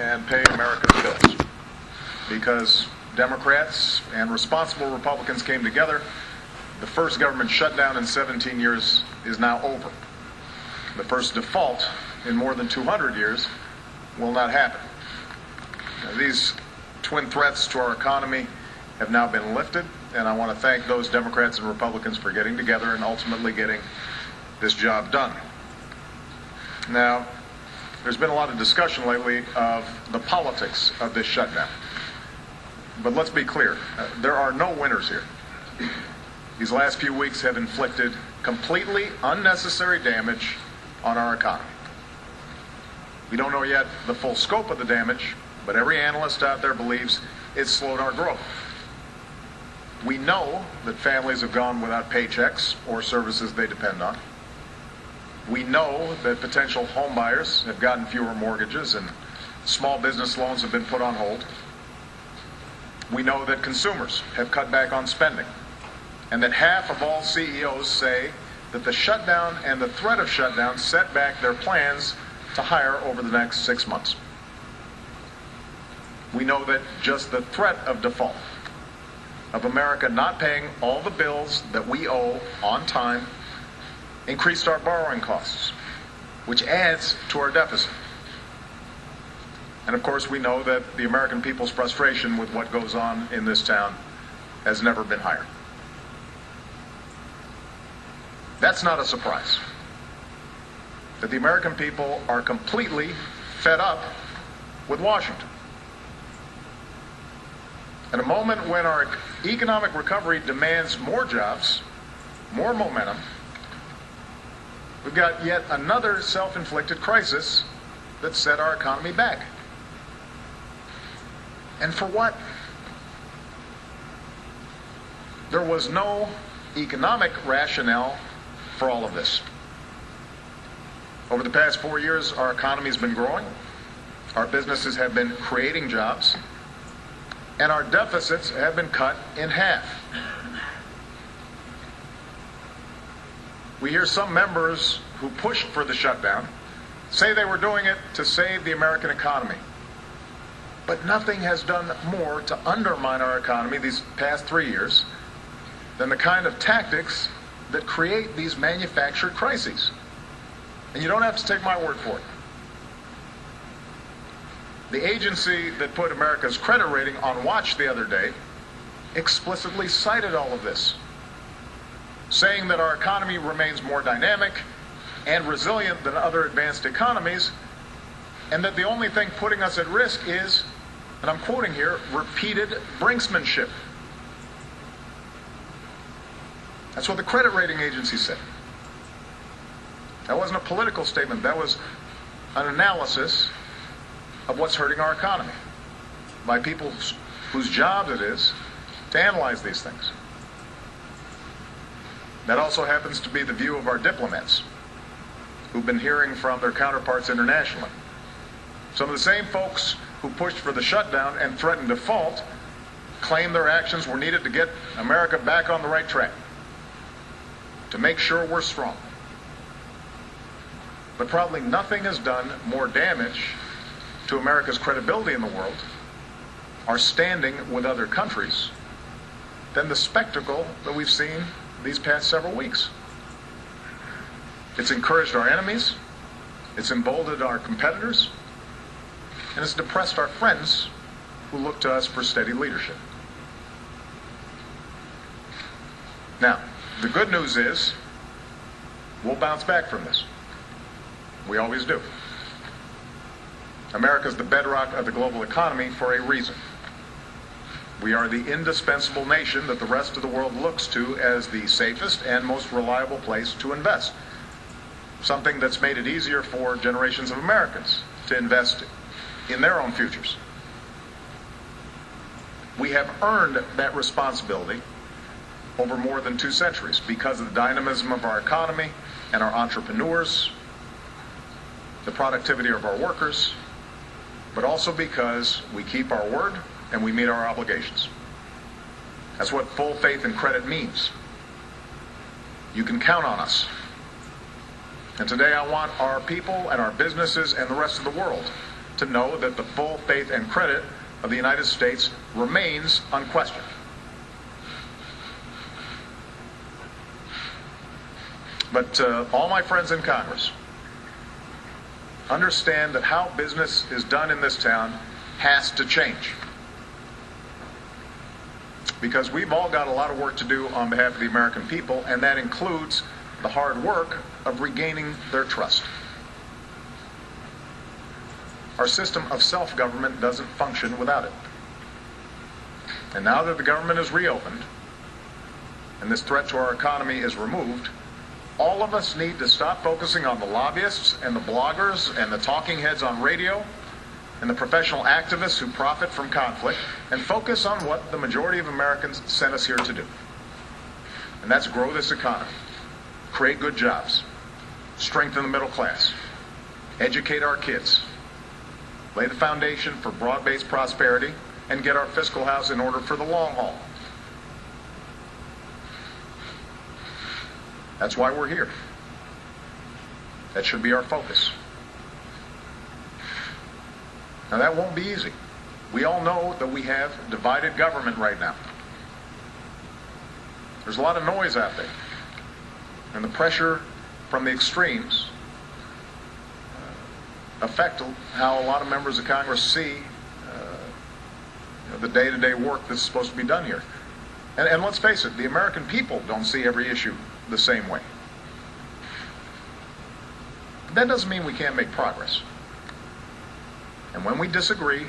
and pay America's bills. Because Democrats and responsible Republicans came together, the first government shutdown in 17 years is now over. The first default in more than 200 years will not happen. Now, these twin threats to our economy have now been lifted, and I want to thank those Democrats and Republicans for getting together and ultimately getting this job done. Now, there's been a lot of discussion lately of the politics of this shutdown. But let's be clear, there are no winners here. These last few weeks have inflicted completely unnecessary damage on our economy. We don't know yet the full scope of the damage, but every analyst out there believes it's slowed our growth. We know that families have gone without paychecks or services they depend on. We know that potential home buyers have gotten fewer mortgages and small business loans have been put on hold. We know that consumers have cut back on spending, and that half of all CEOs say that the shutdown and the threat of shutdown set back their plans to hire over the next 6 months. We know that just the threat of default, of America not paying all the bills that we owe on time, increased our borrowing costs, which adds to our deficit. And of course, we know that the American people's frustration with what goes on in this town has never been higher. That's not a surprise. That the American people are completely fed up with Washington. At a moment when our economic recovery demands more jobs, more momentum, we've got yet another self-inflicted crisis that set our economy back. And for what? There was no economic rationale for all of this. Over the past 4 years, our economy has been growing, our businesses have been creating jobs, and our deficits have been cut in half. We hear some members who pushed for the shutdown say they were doing it to save the American economy. But nothing has done more to undermine our economy these past 3 years than the kind of tactics that create these manufactured crises. And you don't have to take my word for it. The agency that put America's credit rating on watch the other day explicitly cited all of this, saying that our economy remains more dynamic and resilient than other advanced economies, and that the only thing putting us at risk is, and I'm quoting here, repeated brinksmanship. That's what the credit rating agency said. That wasn't a political statement. That was an analysis of what's hurting our economy by people whose job it is to analyze these things. That also happens to be the view of our diplomats who've been hearing from their counterparts internationally. Some of the same folks who pushed for the shutdown and threatened default claim their actions were needed to get America back on the right track, to make sure we're strong. But probably nothing has done more damage to America's credibility in the world, our standing with other countries, than the spectacle that we've seen these past several weeks. It's encouraged our enemies, it's emboldened our competitors, and it's depressed our friends who look to us for steady leadership. Now, the good news is we'll bounce back from this. We always do. America's the bedrock of the global economy for a reason. We are the indispensable nation that the rest of the world looks to as the safest and most reliable place to invest. Something that's made it easier for generations of Americans to invest in their own futures. We have earned that responsibility over more than 2 centuries because of the dynamism of our economy and our entrepreneurs, the productivity of our workers, but also because we keep our word and we meet our obligations. That's what full faith and credit means. You can count on us. And today I want our people and our businesses and the rest of the world to know that the full faith and credit of the United States remains unquestioned. But all my friends in Congress understand that how business is done in this town has to change. Because we've all got a lot of work to do on behalf of the American people, and that includes the hard work of regaining their trust. Our system of self-government doesn't function without it. And now that the government is reopened, and this threat to our economy is removed, all of us need to stop focusing on the lobbyists and the bloggers and the talking heads on radio and the professional activists who profit from conflict, and focus on what the majority of Americans sent us here to do. And that's grow this economy, create good jobs, strengthen the middle class, educate our kids, lay the foundation for broad-based prosperity, and get our fiscal house in order for the long haul. That's why we're here. That should be our focus. Now, that won't be easy. We all know that we have divided government right now. There's a lot of noise out there. And the pressure from the extremes affect how a lot of members of Congress see the day-to-day work that's supposed to be done here. And let's face it, the American people don't see every issue the same way. But that doesn't mean we can't make progress. And when we disagree,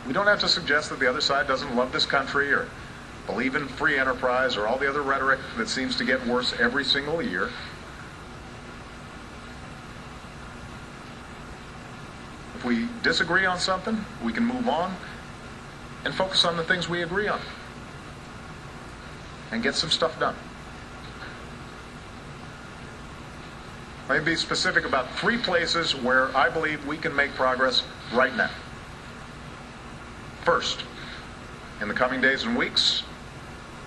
we don't have to suggest that the other side doesn't love this country or believe in free enterprise or all the other rhetoric that seems to get worse every single year. If we disagree on something, we can move on and focus on the things we agree on and get some stuff done. Let me be specific about 3 places where I believe we can make progress right now. First, in the coming days and weeks,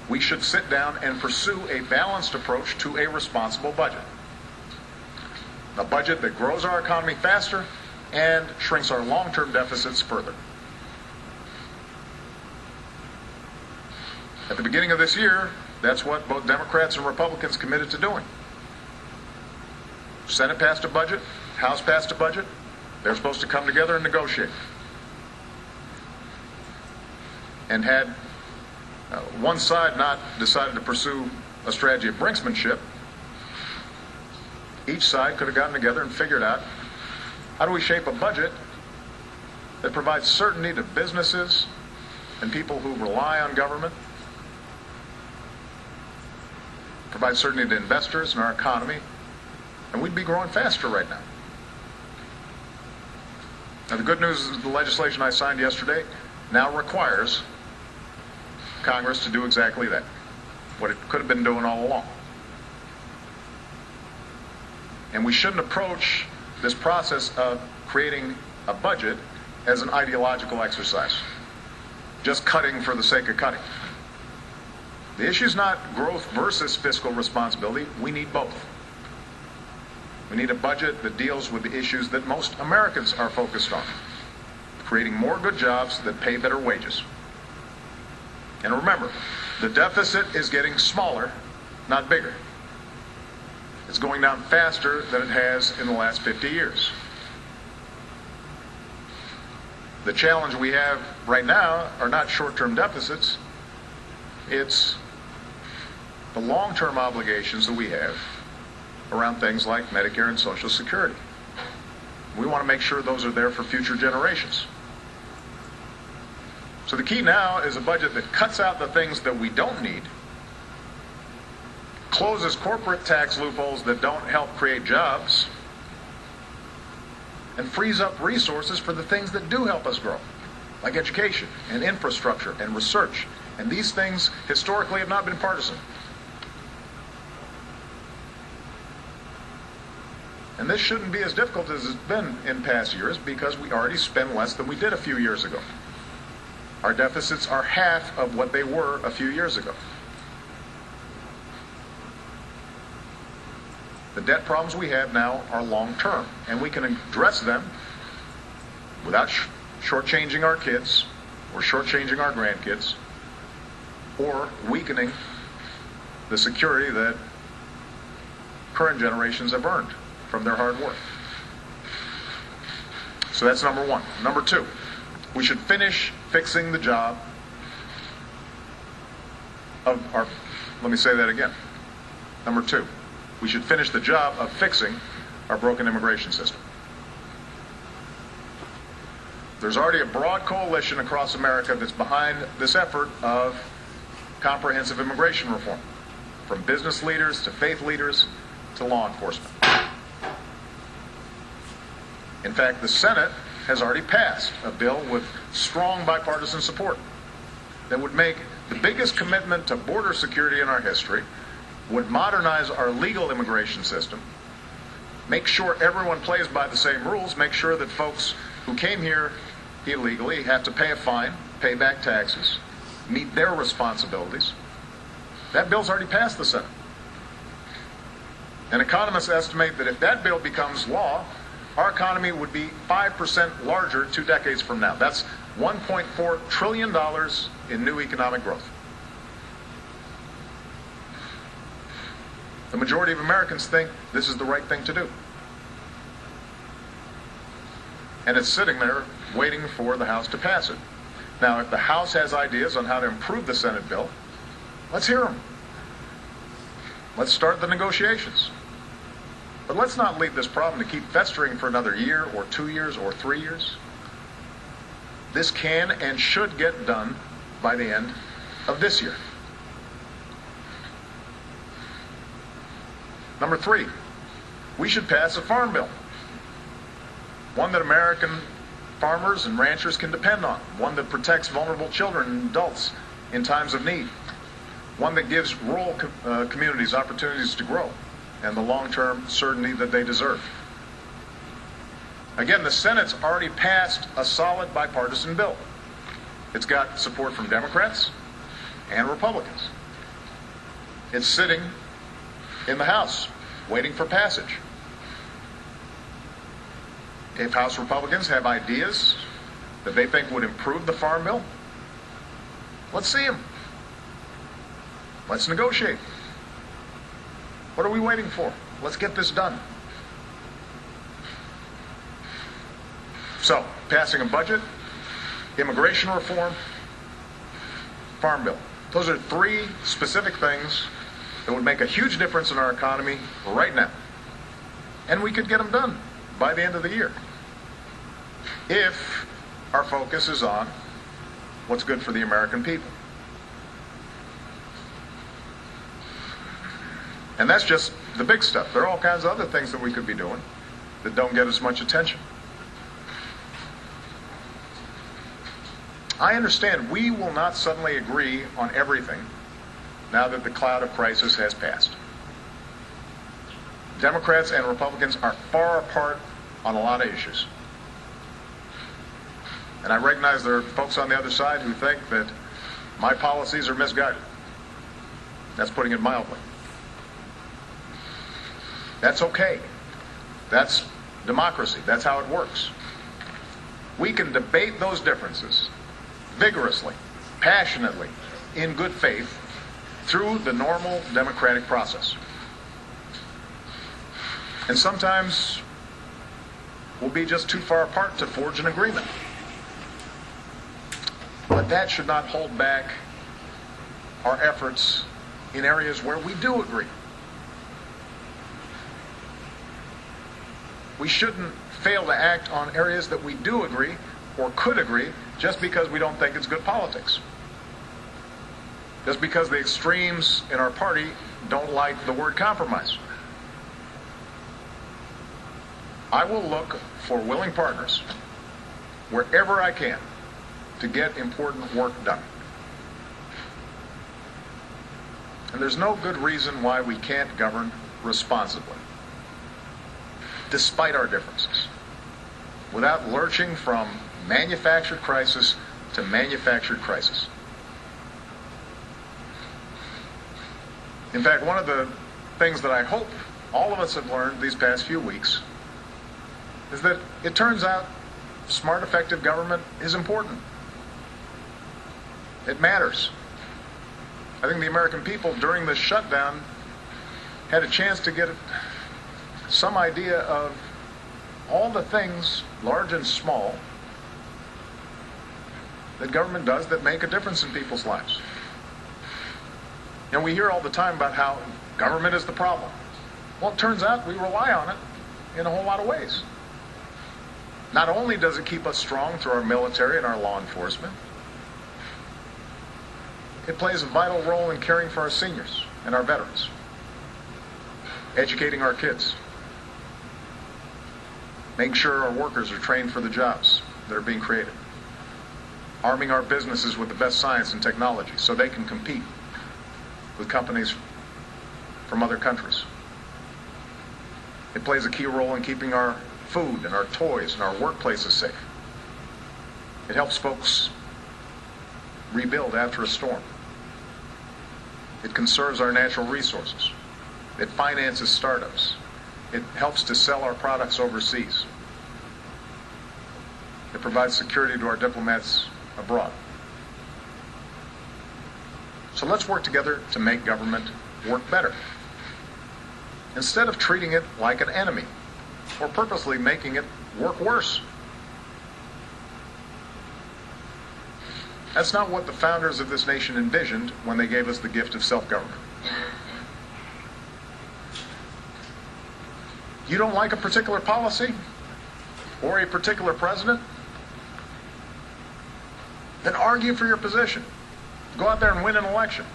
we should sit down and pursue a balanced approach to a responsible budget. A budget that grows our economy faster and shrinks our long-term deficits further. At the beginning of this year, that's what both Democrats and Republicans committed to doing. Senate passed a budget, House passed a budget. They're supposed to come together and negotiate. And had one side not decided to pursue a strategy of brinksmanship, each side could have gotten together and figured out, how do we shape a budget that provides certainty to businesses and people who rely on government, provides certainty to investors in our economy, and we'd be growing faster right now. Now, the good news is the legislation I signed yesterday now requires Congress to do exactly that, what it could have been doing all along. And we shouldn't approach this process of creating a budget as an ideological exercise, just cutting for the sake of cutting. The issue is not growth versus fiscal responsibility. We need both. We need a budget that deals with the issues that most Americans are focused on, creating more good jobs that pay better wages. And remember, the deficit is getting smaller, not bigger. It's going down faster than it has in the last 50 years. The challenge we have right now are not short-term deficits. It's the long-term obligations that we have around things like Medicare and Social Security. We want to make sure those are there for future generations. So the key now is a budget that cuts out the things that we don't need, closes corporate tax loopholes that don't help create jobs, and frees up resources for the things that do help us grow, like education and infrastructure and research. And these things historically have not been partisan. And this shouldn't be as difficult as it's been in past years because we already spend less than we did a few years ago. Our deficits are half of what they were a few years ago. The debt problems we have now are long-term, and we can address them without shortchanging our kids or shortchanging our grandkids or weakening the security that current generations have earned from their hard work. So that's number one. Number two, we should finish fixing the job of our, let me say that again. Number two, we should finish the job of fixing our broken immigration system. There's already a broad coalition across America that's behind this effort of comprehensive immigration reform, from business leaders to faith leaders to law enforcement. In fact, the Senate has already passed a bill with strong bipartisan support that would make the biggest commitment to border security in our history, would modernize our legal immigration system, make sure everyone plays by the same rules, make sure that folks who came here illegally have to pay a fine, pay back taxes, meet their responsibilities. That bill's already passed the Senate. And economists estimate that if that bill becomes law, our economy would be 5% larger 2 decades from now. That's $1.4 trillion in new economic growth. The majority of Americans think this is the right thing to do. And it's sitting there waiting for the House to pass it. Now, if the House has ideas on how to improve the Senate bill, let's hear them. Let's start the negotiations. But let's not leave this problem to keep festering for another year or 2 years or 3 years. This can and should get done by the end of this year. Number three, we should pass a farm bill. One that American farmers and ranchers can depend on. One that protects vulnerable children and adults in times of need. One that gives rural communities opportunities to grow and the long-term certainty that they deserve. Again, the Senate's already passed a solid bipartisan bill. It's got support from Democrats and Republicans. It's sitting in the House, waiting for passage. If House Republicans have ideas that they think would improve the farm bill, let's see them. Let's negotiate. What are we waiting for? Let's get this done. So, passing a budget, immigration reform, farm bill. Those are three specific things that would make a huge difference in our economy right now. And we could get them done by the end of the year, if our focus is on what's good for the American people. And that's just the big stuff. There are all kinds of other things that we could be doing that don't get as much attention. I understand we will not suddenly agree on everything now that the cloud of crisis has passed. Democrats and Republicans are far apart on a lot of issues. And I recognize there are folks on the other side who think that my policies are misguided. That's putting it mildly. That's okay. That's democracy. That's how it works. We can debate those differences vigorously, passionately, in good faith, through the normal democratic process. And sometimes we'll be just too far apart to forge an agreement. But that should not hold back our efforts in areas where we do agree. We shouldn't fail to act on areas that we do agree or could agree just because we don't think it's good politics. Just because the extremes in our party don't like the word compromise. I will look for willing partners wherever I can to get important work done. And there's no good reason why we can't govern responsibly, despite our differences, without lurching from manufactured crisis to manufactured crisis. In fact, one of the things that I hope all of us have learned these past few weeks is that it turns out smart, effective government is important. It matters. I think the American people during this shutdown had a chance to get some idea of all the things, large and small, that government does that make a difference in people's lives. And we hear all the time about how government is the problem. Well, it turns out we rely on it in a whole lot of ways. Not only does it keep us strong through our military and our law enforcement, it plays a vital role in caring for our seniors and our veterans, educating our kids, making sure our workers are trained for the jobs that are being created, arming our businesses with the best science and technology so they can compete with companies from other countries. It plays a key role in keeping our food and our toys and our workplaces safe. It helps folks rebuild after a storm. It conserves our natural resources. It finances startups. It helps to sell our products overseas. It provides security to our diplomats abroad. So let's work together to make government work better, instead of treating it like an enemy or purposely making it work worse. That's not what the founders of this nation envisioned when they gave us the gift of self-government. You don't like a particular policy or a particular president? Then argue for your position. Go out there and win an election.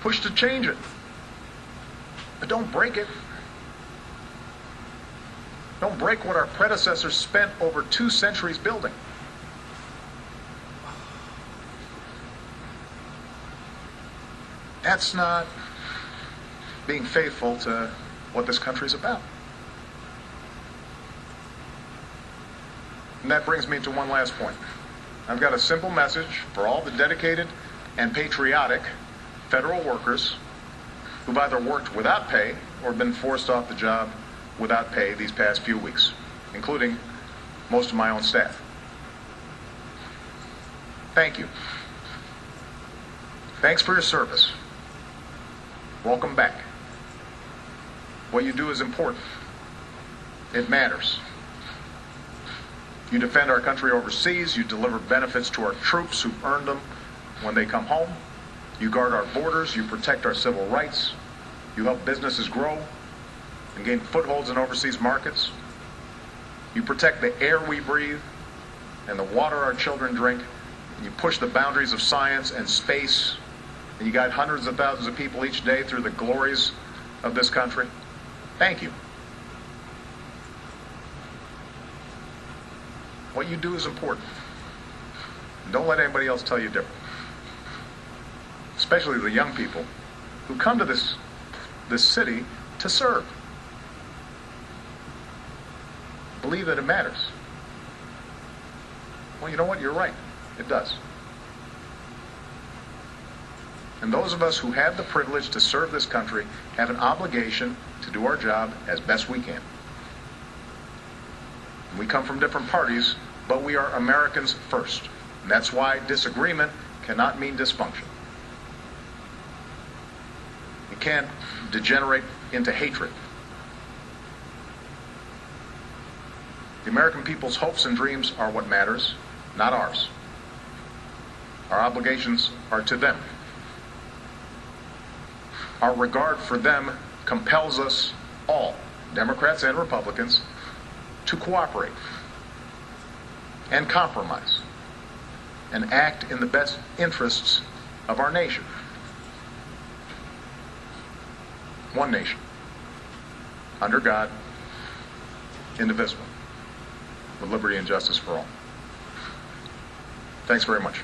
Push to change it. But don't break it. Don't break what our predecessors spent over 2 centuries building. That's not being faithful to what this country's about. And that brings me to one last point. I've got a simple message for all the dedicated and patriotic federal workers who've either worked without pay or been forced off the job without pay these past few weeks, including most of my own staff. Thank you. Thanks for your service. Welcome back. What you do is important. It matters. You defend our country overseas. You deliver benefits to our troops who've earned them when they come home. You guard our borders. You protect our civil rights. You help businesses grow and gain footholds in overseas markets. You protect the air we breathe and the water our children drink. You push the boundaries of science and space. And you guide hundreds of thousands of people each day through the glories of this country. Thank you. What you do is important. And don't let anybody else tell you different. Especially the young people who come to this city to serve. Believe that it matters. Well, you know what? You're right. It does. And those of us who have the privilege to serve this country have an obligation to do our job as best we can. We come from different parties, but we are Americans first. And that's why disagreement cannot mean dysfunction. It can't degenerate into hatred. The American people's hopes and dreams are what matters, not ours. Our obligations are to them. Our regard for them compels us all, Democrats and Republicans, to cooperate and compromise and act in the best interests of our nation. One nation, under God, indivisible, with liberty and justice for all. Thanks very much.